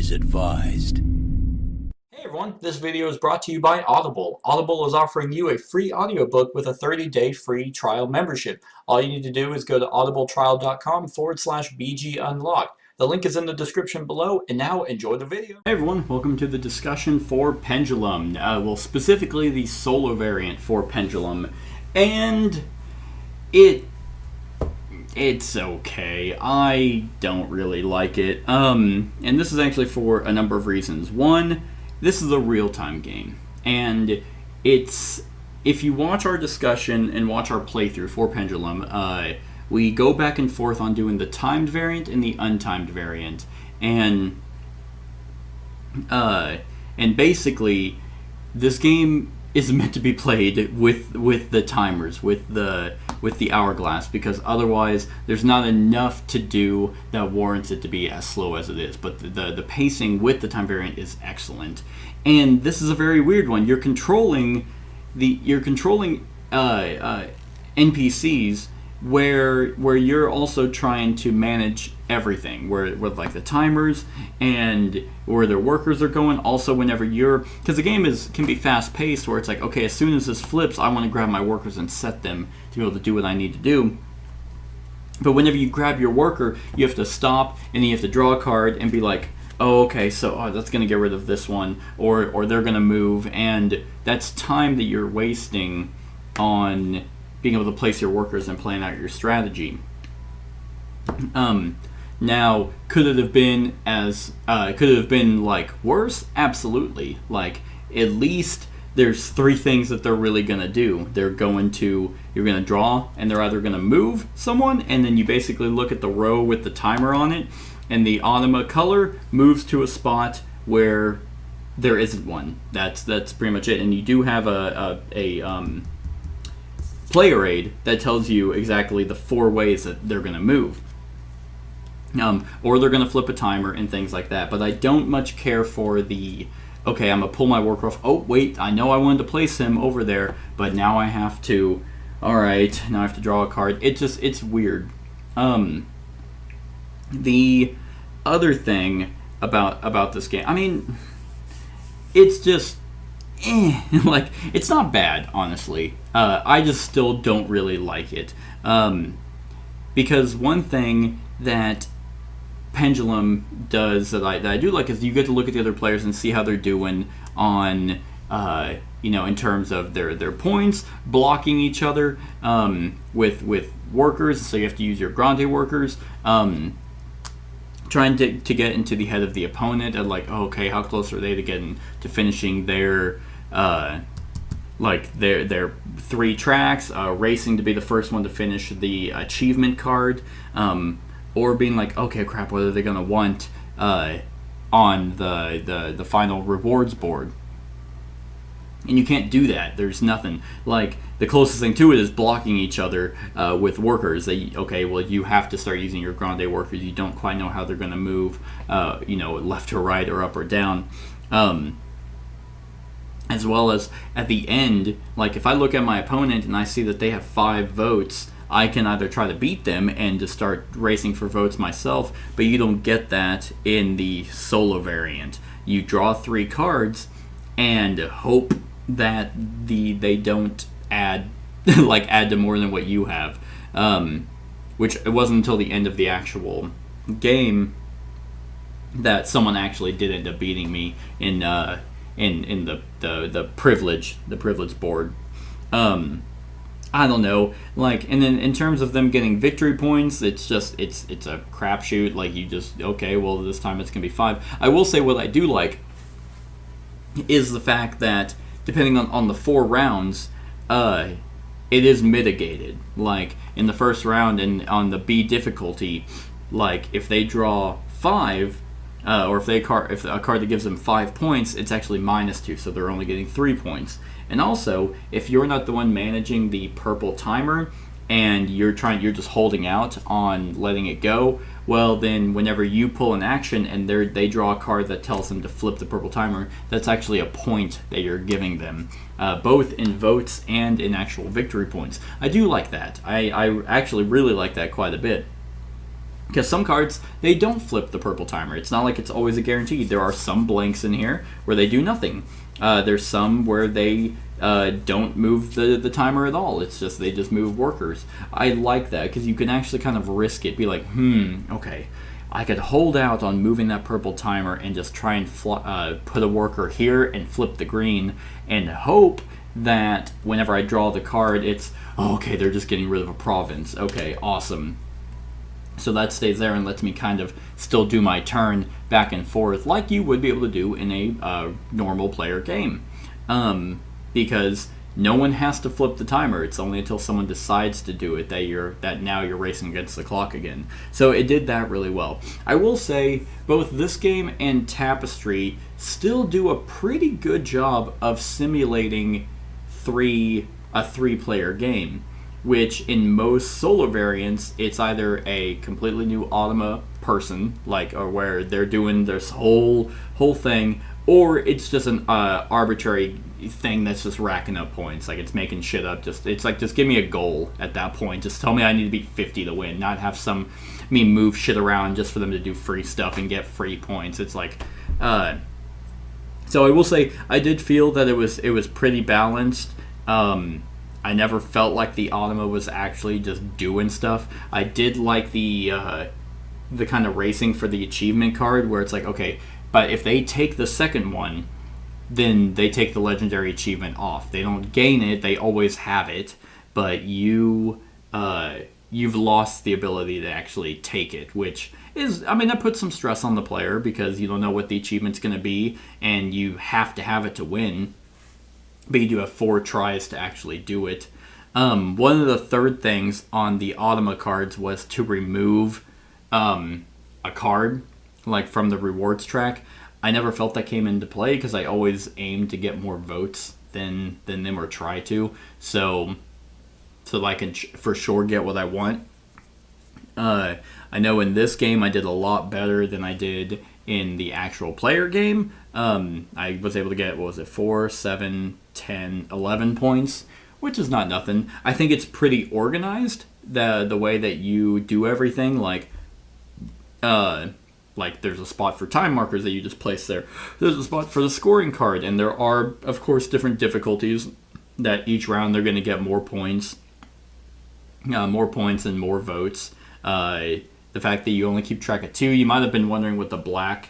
is advised. Hey everyone, this video is brought to you by Audible. Audible is offering you a free audiobook with a 30-day free trial membership. All you need to do is go to audibletrial.com/bgunlocked. The link is in the description below, and now enjoy the video. Hey everyone, welcome to the discussion for Pendulum. Well, specifically the solo variant for Pendulum. And it's okay. I don't really like it. And this is actually for a number of reasons. One, this is a real-time game, and if you watch our discussion and watch our playthrough for Pendulum, we go back and forth on doing the timed variant and the untimed variant, and basically this game is meant to be played with the timers, with the hourglass, because otherwise there's not enough to do that warrants it to be as slow as it is. But the pacing with the time variant is excellent, and this is a very weird one. You're controlling NPCs where you're also trying to manage everything, with like the timers and where their workers are going. Also, whenever because the game can be fast paced, where it's like, okay, as soon as this flips, I want to grab my workers and set them to be able to do what I need to do. But whenever you grab your worker, you have to stop and you have to draw a card and be like, oh, okay, so that's going to get rid of this one, or they're going to move, and that's time that you're wasting on being able to place your workers and plan out your strategy. Now, could it have been like worse? Absolutely. Like, at least there's three things that they're really gonna do. You're gonna draw, and they're either gonna move someone, and then you basically look at the row with the timer on it, and the Anima color moves to a spot where there isn't one. That's pretty much it. And you do have a player aid that tells you exactly the four ways that they're going to move. Or they're going to flip a timer and things like that. But I don't much care for okay, I'm going to pull my worker off. Oh, wait, I know I wanted to place him over there, but now I have to, alright, now I have to draw a card. It's weird. The other thing about this game, I mean, it's just, like, it's not bad, honestly. I just still don't really like it. Because one thing that Pendulum does that I do like is you get to look at the other players and see how they're doing on, in terms of their points, blocking each other, with workers. So you have to use your grande workers, trying to get into the head of the opponent, and like, oh, okay, how close are they to finishing their three tracks, racing to be the first one to finish the achievement card, or being like, okay, crap, what are they going to want on the final rewards board? And you can't do that. There's nothing. Like, the closest thing to it is blocking each other with workers. Okay, well, you have to start using your grande workers. You don't quite know how they're going to move, left to right or up or down. As well as at the end, like, if I look at my opponent and I see that they have 5 votes, I can either try to beat them and just start racing for votes myself, but you don't get that in the solo variant. You draw 3 cards and hope that they don't add to more than what you have, which it wasn't until the end of the actual game that someone actually did end up beating me in the privilege board. I don't know, like, and then in terms of them getting victory points, it's a crapshoot. Like, you just, okay, well, this time it's gonna be 5. I will say what I do like is the fact that depending on the 4 rounds, it is mitigated. Like, in the first round and on the B difficulty, like, if they draw 5, or if a card that gives them 5 points, it's actually -2, so they're only getting 3 points. And also, if you're not the one managing the purple timer and you're just holding out on letting it go, well, then whenever you pull an action and they draw a card that tells them to flip the purple timer, that's actually a point that you're giving them, both in votes and in actual victory points. I do like that. I actually really like that quite a bit. Because some cards, they don't flip the purple timer. It's not like it's always a guarantee. There are some blanks in here where they do nothing. There's some where they don't move the timer at all. It's just they just move workers. I like that because you can actually kind of risk it. Be like, okay, I could hold out on moving that purple timer and just try and put a worker here and flip the green and hope that whenever I draw the card, it's, okay, they're just getting rid of a province. Okay, awesome. So that stays there and lets me kind of still do my turn back and forth like you would be able to do in a normal player game. Because no one has to flip the timer. It's only until someone decides to do it that now you're racing against the clock again. So it did that really well. I will say both this game and Tapestry still do a pretty good job of simulating a three-player game, which in most solo variants, it's either a completely new Automa person, or where they're doing this whole thing, or it's just an arbitrary thing that's just racking up points. Like, it's making shit up. Just give me a goal at that point. Just tell me I need to beat 50 to win, not have me move shit around just for them to do free stuff and get free points. It's like, so I will say I did feel that it was pretty balanced. I never felt like the Automa was actually just doing stuff. I did like the kind of racing for the achievement card where it's like, okay, but if they take the second one, then they take the legendary achievement off. They don't gain it, they always have it, but you've lost the ability to actually take it, which is, that puts some stress on the player because you don't know what the achievement's going to be, and you have to have it to win. But you do have 4 tries to actually do it. One of the third things on the Automa cards was to remove a card, like from the rewards track. I never felt that came into play because I always aimed to get more votes than them or try to. So I can for sure get what I want. I know in this game I did a lot better than I did in the actual player game. I was able to get, 4, 7, 10, 11 points, which is not nothing. I think it's pretty organized, the way that you do everything. Like there's a spot for time markers that you just place there. There's a spot for the scoring card, and there are, of course, different difficulties that each round they're going to get more points and more votes. The fact that you only keep track of 2, you might have been wondering what the black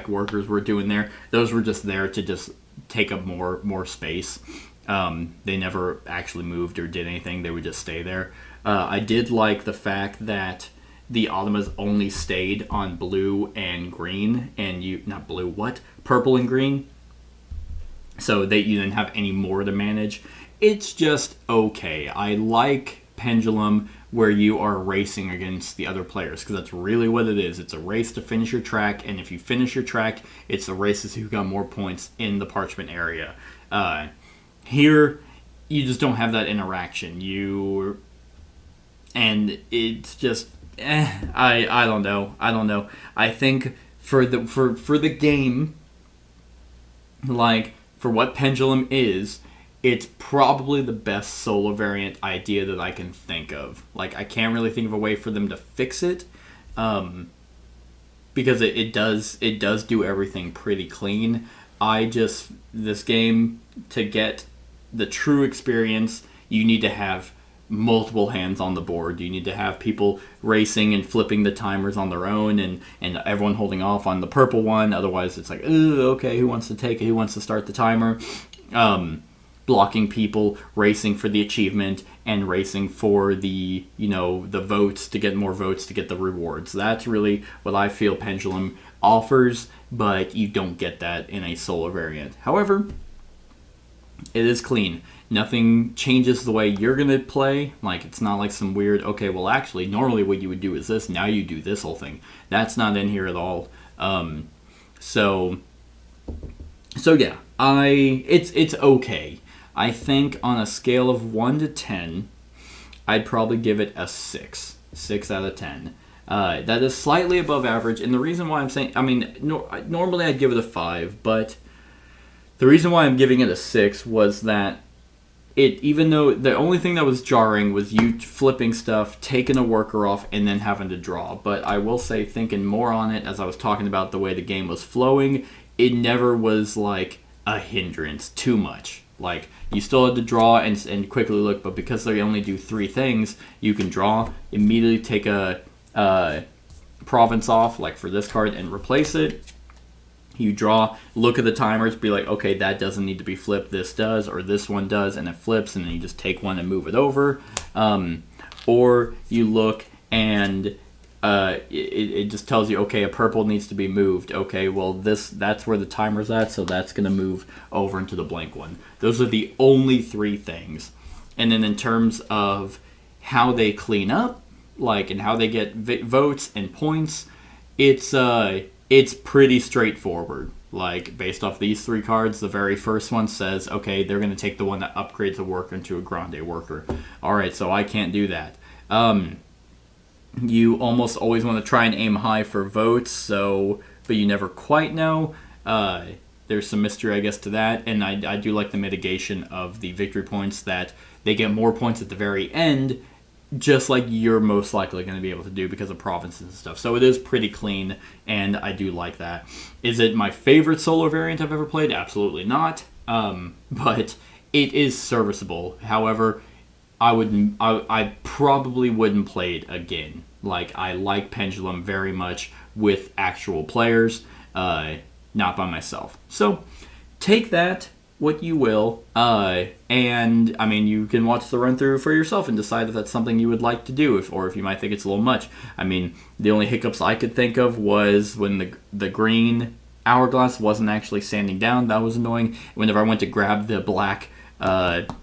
workers were doing there. Those were just there to just take up more space. They never actually moved or did anything. They would just stay there. I did like the fact that the Automas only stayed on blue and green, and purple and green. So that you didn't have any more to manage. It's just okay. I like Pendulum where you are racing against the other players, because that's really what it is. It's a race to finish your track, and if you finish your track, it's the races who got more points in the parchment area. Here, you just don't have that interaction. And it's just, I don't know. I think for the game, like, for what Pendulum is, it's probably the best solo variant idea that I can think of. Like, I can't really think of a way for them to fix it, because it does do everything pretty clean. This game, to get the true experience, you need to have multiple hands on the board. You need to have people racing and flipping the timers on their own, and everyone holding off on the purple one. Otherwise, it's like, okay, who wants to take it? Who wants to start the timer? Blocking people, racing for the achievement, and racing for the votes, to get more votes to get the rewards. That's really what I feel Pendulum offers, but you don't get that in a solo variant. However, it is clean. Nothing changes the way you're going to play. Like, it's not like some weird, okay, well, actually, normally what you would do is this, now you do this whole thing. That's not in here at all. So yeah, it's okay. I think on a scale of 1 to 10, I'd probably give it a 6. 6 out of 10. That is slightly above average, and the reason why I'm saying, normally I'd give it a 5, but the reason why I'm giving it a 6 was that even though the only thing that was jarring was you flipping stuff, taking a worker off, and then having to draw. But I will say, thinking more on it as I was talking about the way the game was flowing, it never was like a hindrance too much. Like, you still had to draw and quickly look, but because they only do 3 things, you can draw, immediately take a province off, like for this card, and replace it. You draw, look at the timers, be like, okay, that doesn't need to be flipped, this does, or this one does, and it flips, and then you just take one and move it over. Or you look and it just tells you, okay, a purple needs to be moved. Okay, well, that's where the timer's at, so that's going to move over into the blank one. Those are the only 3 things. And then in terms of how they clean up, like, and how they get votes and points, it's pretty straightforward. Like, based off these 3 cards, the very first one says, okay, they're going to take the one that upgrades a worker into a grande worker. Alright, so I can't do that. You almost always want to try and aim high for votes, but you never quite know. There's some mystery, I guess, to that, and I do like the mitigation of the victory points, that they get more points at the very end, just like you're most likely going to be able to do because of provinces and stuff. So it is pretty clean, and I do like that. Is it my favorite solo variant I've ever played? Absolutely not. But it is serviceable. However, I probably wouldn't play it again. Like, I like Pendulum very much with actual players, not by myself. So take that what you will, and I mean, you can watch the run through for yourself and decide if that's something you would like to do, or if you might think it's a little much. I mean, the only hiccups I could think of was when the green hourglass wasn't actually standing down. That was annoying. Whenever I went to grab the black hourglass,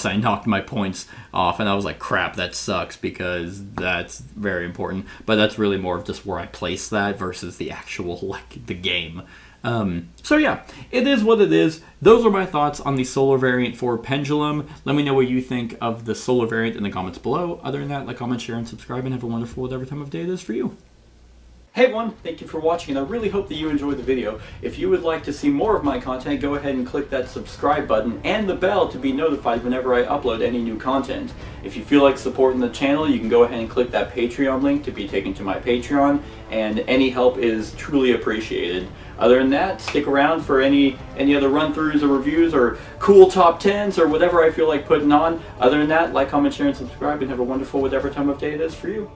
I knocked my points off, and I was like, crap, that sucks, because that's very important. But that's really more of just where I place that versus the actual, like, the game. So yeah, it is what it is. Those are my thoughts on the solar variant for Pendulum. Let me know what you think of the solar variant in the comments below. Other than that, like, comment, share, and subscribe, and have a wonderful whatever time of day it is for you. Hey everyone, thank you for watching, and I really hope that you enjoyed the video. If you would like to see more of my content, go ahead and click that subscribe button and the bell to be notified whenever I upload any new content. If you feel like supporting the channel, you can go ahead and click that Patreon link to be taken to my Patreon, and any help is truly appreciated. Other than that, stick around for any other run-throughs or reviews or cool top 10s or whatever I feel like putting on. Other than that, like, comment, share, and subscribe, and have a wonderful whatever time of day it is for you.